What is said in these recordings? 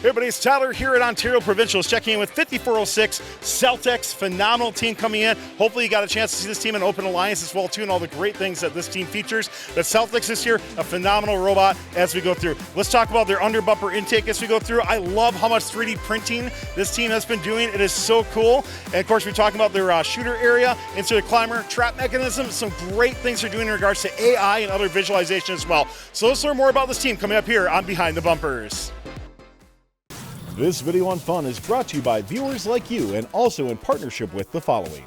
Hey everybody, it's Tyler here at Ontario Provincials, checking in with 5406 Celt-X. Phenomenal team coming in. Hopefully you got a chance to see this team in Open Alliance as well too, and all the great things that this team features. But Celt-X this year, a phenomenal robot as we go through. Let's talk about their under bumper intake as we go through. I love how much 3D printing this team has been doing. It is so cool. And of course, we're talking about their shooter area, into the climber, trap mechanism, some great things they're doing in regards to AI and other visualization as well. So let's learn more about this team coming up here on Behind the Bumpers. This video on fun is brought to you by viewers like you and also in partnership with the following.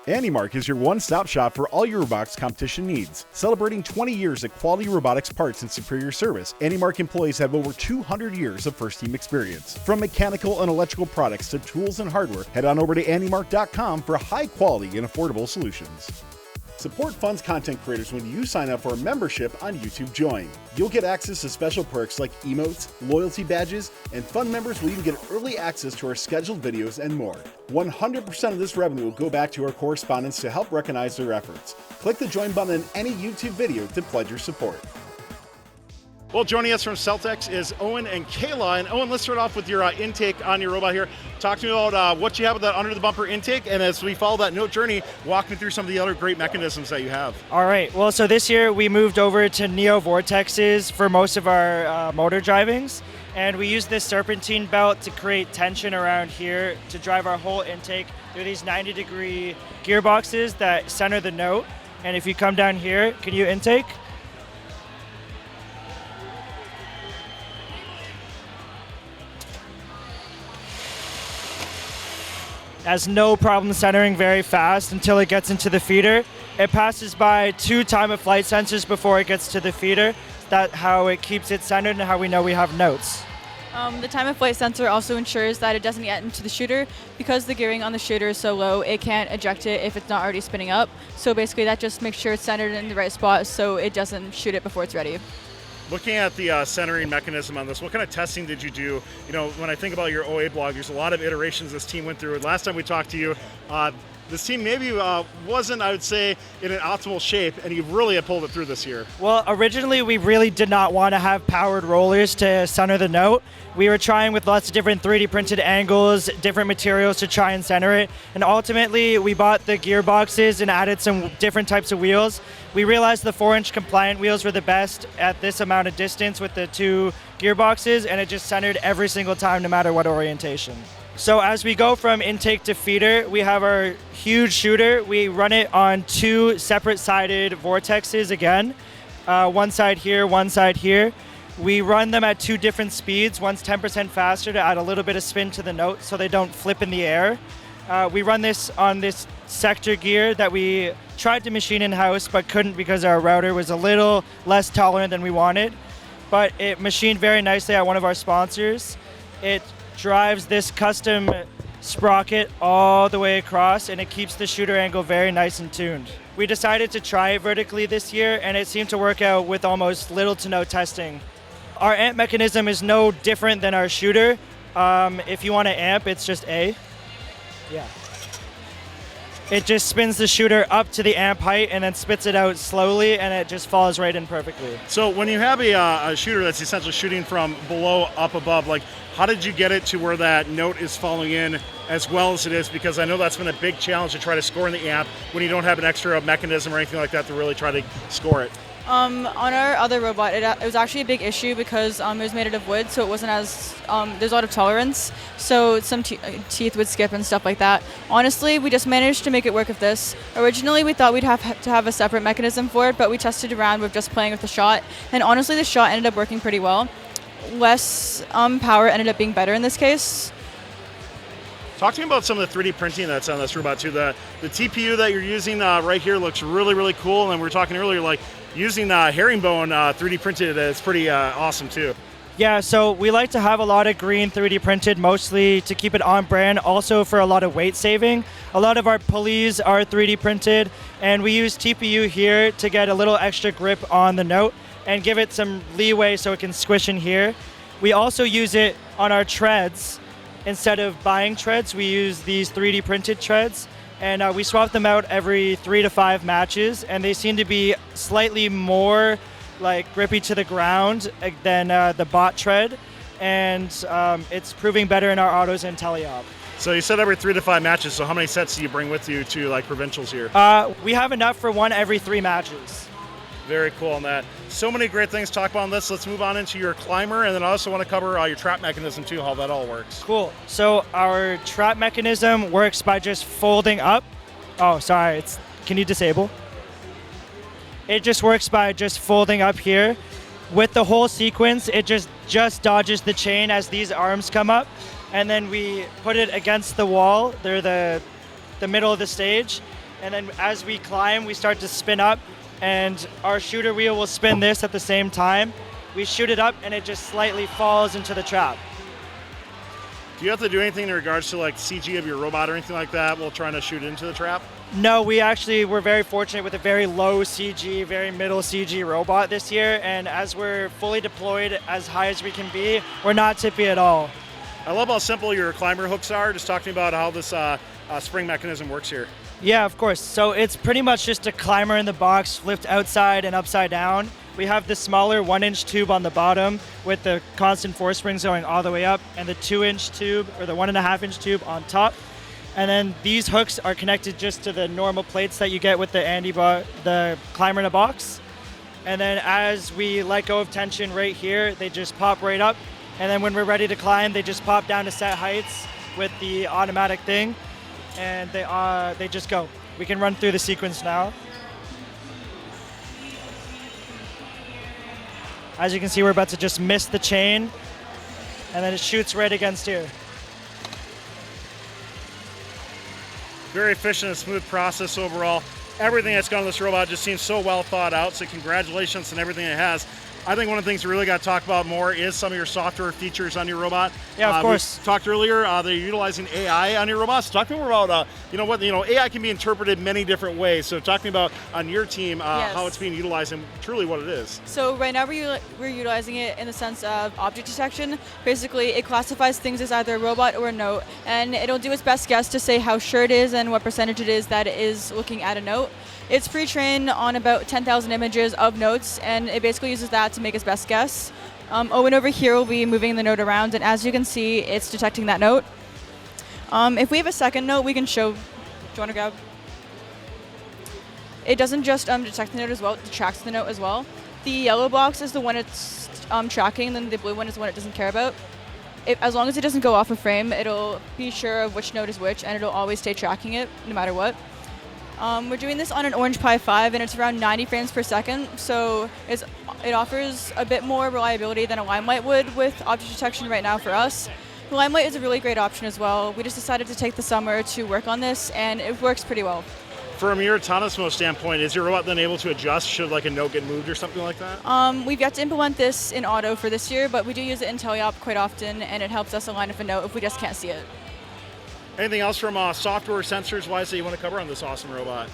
AndyMark is your one-stop shop for all your robotics competition needs. Celebrating 20 years of quality robotics parts and superior service, AndyMark employees have over 200 years of first-team experience. From mechanical and electrical products to tools and hardware, head on over to andymark.com for high-quality and affordable solutions. Support Fun's content creators when you sign up for a membership on YouTube Join. You'll get access to special perks like emotes, loyalty badges, and Fun members will even get early access to our scheduled videos and more. 100% of this revenue will go back to our correspondents to help recognize their efforts. Click the join button in any YouTube video to pledge your support. Well, joining us from Celt-X is Owen and Kayla. And Owen, let's start off with your intake on your robot here. Talk to me about what you have with that under the bumper intake, and as we follow that note journey, walk me through some of the other great mechanisms that you have. All right, well, so this year we moved over to Neo Vortexes for most of our motor drivings, and we use this serpentine belt to create tension around here to drive our whole intake through these 90-degree gearboxes that center the note. And if you come down here, can you intake? Has no problem centering very fast until it gets into the feeder. It passes by 2 time-of-flight sensors before it gets to the feeder. That's how it keeps it centered and how we know we have notes. The time-of-flight sensor also ensures that it doesn't get into the shooter. Because the gearing on the shooter is so low, it can't eject it if it's not already spinning up. So basically that just makes sure it's centered in the right spot so it doesn't shoot it before it's ready. Looking at the centering mechanism on this, what kind of testing did you do? You know, when I think about your OA blog, there's a lot of iterations this team went through. And last time we talked to you, this team maybe wasn't, I would say, in an optimal shape, and you really have pulled it through this year. Well, originally we really did not want to have powered rollers to center the note. We were trying with lots of different 3D printed angles, different materials to try and center it. And ultimately, we bought the gearboxes and added some different types of wheels. We realized the 4-inch compliant wheels were the best at this amount of distance with the 2 gearboxes, and it just centered every single time, no matter what orientation. So as we go from intake to feeder, we have our huge shooter. We run it on 2 separate-sided vortexes again. One side here, one side here. We run them at 2 different speeds. One's 10% faster to add a little bit of spin to the note so they don't flip in the air. We run this on this sector gear that we tried to machine in-house but couldn't because our router was a little less tolerant than we wanted. But it machined very nicely at one of our sponsors. It drives this custom sprocket all the way across, and it keeps the shooter angle very nice and tuned. We decided to try it vertically this year, and it seemed to work out with almost little to no testing. Our amp mechanism is no different than our shooter. If you want to amp, it's just A. Yeah. It just spins the shooter up to the amp height and then spits it out slowly, and it just falls right in perfectly. So when you have a shooter that's essentially shooting from below up above, like, how did you get it to where that note is falling in as well as it is? Because I know that's been a big challenge to try to score in the amp when you don't have an extra mechanism or anything like that to really try to score it. On our other robot, it was actually a big issue because it was made out of wood, so it wasn't as, there's a lot of tolerance, so some teeth would skip and stuff like that. Honestly, we just managed to make it work with this. Originally, we thought we'd have to have a separate mechanism for it, but we tested around with just playing with the shot, and honestly, the shot ended up working pretty well. Less power ended up being better in this case. Talk to me about some of the 3D printing that's on this robot too. The TPU that you're using right here looks really, really cool, and we were talking earlier, like, using herringbone 3D printed is pretty awesome too. Yeah, so we like to have a lot of green 3D printed, mostly to keep it on brand, also for a lot of weight saving. A lot of our pulleys are 3D printed, and we use TPU here to get a little extra grip on the note and give it some leeway so it can squish in here. We also use it on our treads. Instead of buying treads, we use these 3D printed treads. And we swap them out every 3 to 5 matches, and they seem to be slightly more like grippy to the ground than the bot tread. and it's proving better in our autos and teleop. So you said every 3 to 5 matches. So how many sets do you bring with you to like provincials here? We have enough for one every 3 matches. Very cool on that. So many great things to talk about on this. Let's move on into your climber, and then I also want to cover your trap mechanism too, how that all works. Cool. So our trap mechanism works by just folding up. Oh, sorry. Can you disable? It just works by just folding up here. With the whole sequence, it just dodges the chain as these arms come up, and then we put it against the wall. They're the middle of the stage, and then as we climb, we start to spin up, and our shooter wheel will spin this at the same time. We shoot it up, and it just slightly falls into the trap. Do you have to do anything in regards to like CG of your robot or anything like that while trying to shoot into the trap? No, we're very fortunate with a very low CG, very middle CG robot this year, and as we're fully deployed as high as we can be, we're not tippy at all. I love how simple your climber hooks are. Just talk to me about how this spring mechanism works here. Yeah, of course. So it's pretty much just a climber in the box, flipped outside and upside down. We have the smaller 1-inch tube on the bottom with the constant force springs going all the way up, and the 2-inch tube or the 1.5-inch tube on top. And then these hooks are connected just to the normal plates that you get with the climber in a box. And then as we let go of tension right here, they just pop right up. And then when we're ready to climb, they just pop down to set heights with the automatic thing. And they just go. We can run through the sequence now. As you can see, we're about to just miss the chain, and then it shoots right against here. Very efficient and smooth process overall. Everything that's gone on this robot just seems so well thought out, so congratulations on everything it has. I think one of the things we really got to talk about more is some of your software features on your robot. Yeah, of course. We talked earlier that you're utilizing AI on your robots. Talk to me more about, AI can be interpreted many different ways. So talk to me about on your team Yes. how it's being utilized and truly what it is. So right now we're utilizing it in the sense of object detection. Basically, it classifies things as either a robot or a note, and it'll do its best guess to say how sure it is and what percentage it is that it is looking at a note. It's pre-trained on about 10,000 images of notes, and it basically uses that to make its best guess. Owen over here will be moving the note around, and as you can see, it's detecting that note. If we have a second note, we can show. Do you want to grab? It doesn't just detect the note as well, it tracks the note as well. The yellow box is the one it's tracking, then the blue one is the one it doesn't care about. As long as it doesn't go off a frame, it'll be sure of which note is which, and it'll always stay tracking it, no matter what. We're doing this on an Orange Pi 5, and it's around 90 frames per second, so it offers a bit more reliability than a Limelight would with object detection right now for us. The Limelight is a really great option as well. We just decided to take the summer to work on this, and it works pretty well. From your autonomous mode standpoint, is your robot then able to adjust should like a note get moved or something like that? We've yet to implement this in auto for this year, but we do use it in teleop quite often, and it helps us align with a note if we just can't see it. Anything else from software sensors wise that you want to cover on this awesome robot?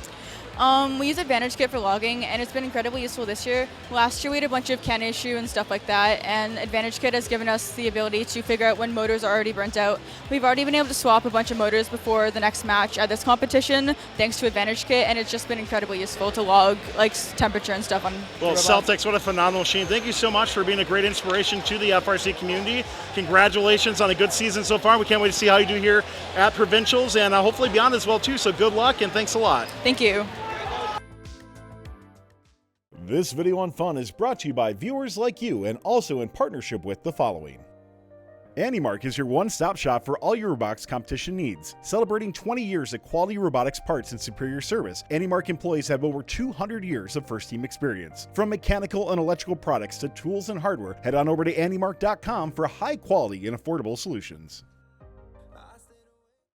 We use Advantage Kit for logging, and it's been incredibly useful this year. Last year we had a bunch of CAN issue and stuff like that, and Advantage Kit has given us the ability to figure out when motors are already burnt out. We've already been able to swap a bunch of motors before the next match at this competition, thanks to Advantage Kit, and it's just been incredibly useful to log like temperature and stuff on the robot. Celt-X, what a phenomenal machine. Thank you so much for being a great inspiration to the FRC community. Congratulations on a good season so far. We can't wait to see how you do here at Provincials, and hopefully beyond as well too, so good luck and thanks a lot. Thank you. This video on fun is brought to you by viewers like you and also in partnership with the following. AndyMark is your one-stop shop for all your robotics competition needs. Celebrating 20 years of quality robotics parts and superior service, AndyMark employees have over 200 years of first-team experience. From mechanical and electrical products to tools and hardware, head on over to andymark.com for high-quality and affordable solutions.